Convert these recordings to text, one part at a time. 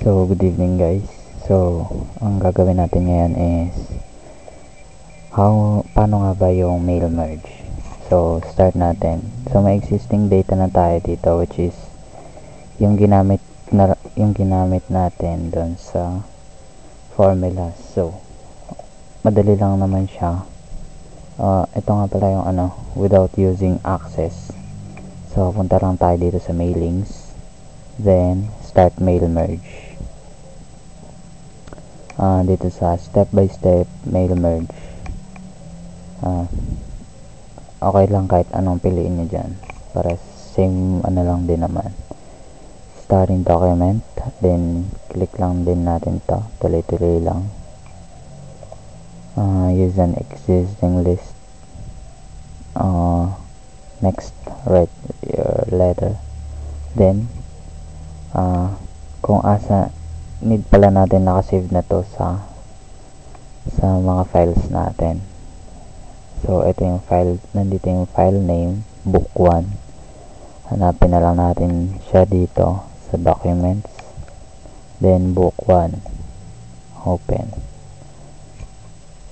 So, good evening guys. So, ang gagawin natin ngayon is paano nga ba yung mail merge. So, start natin. So, may existing data na tayo dito, which is yung ginamit natin doon sa formula. So, madali lang naman siya. Ito nga pala yung without using access. So, punta lang tayo dito sa mailings, then start mail merge. Dito sa step by step mail merge, okay lang kahit anong piliin nyo dyan para same lang din naman. Starting document, then click lang din natin to, tuloy-tuloy lang. Use an existing list. Next, write your letter. Then kung asa need pala natin nakasave na to sa mga files natin. So ito yung file, nandito yung file name, book 1. Hanapin na lang natin siya dito sa documents, then book 1, open,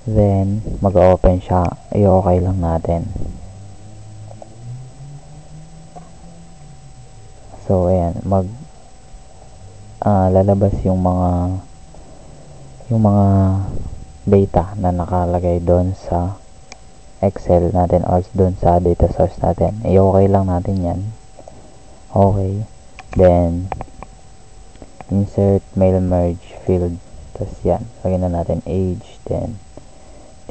then mag-open siya, i-okay lang natin. So ayan, lalabas yung mga data na nakalagay doon sa Excel natin or doon sa data source natin. I-okay lang natin yan. Okay, then insert mail merge field, tapos yan, lagyan na natin age, then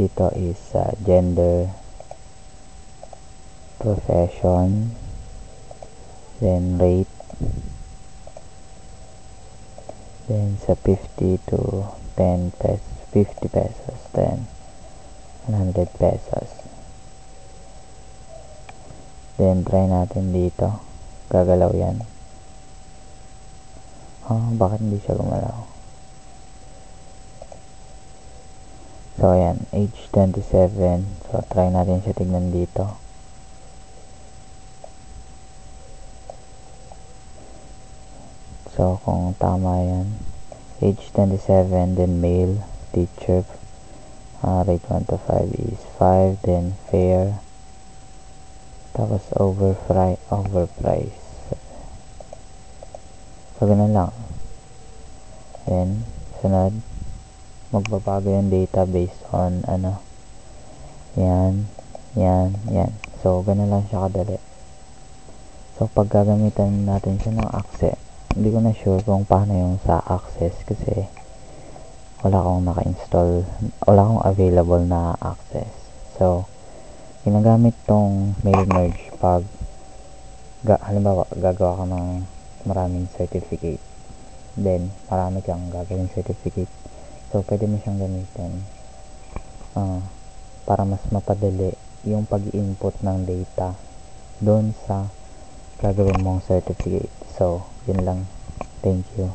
dito is gender, profession, then rate, then sa 50 to 10 pesos, 50 pesos, then 100 pesos. Then try natin dito, gagalaw yan. Bakit hindi siya gumalaw? So ayan, age 27. So try natin siya tignan dito. So kung tama yan, age 27, then male, teacher, rate 1 to 5 is 5, then fair, tapos overprice. So ganun lang. Then sunod, magbabago yung data based on yan. So ganun lang siya kadali. So pag gagamitan natin siya ng access, hindi ko na sure kung paano yung sa access kasi wala akong naka-install, wala akong available na access. So ginagamit tong mail merge pag halimbawa gagawa ka ng maraming certificate, then marami kang gagawing certificate, so pwede mo siyang gamitin para mas mapadali yung pag-input ng data doon sa gagawin mong certificate. So yun lang, thank you.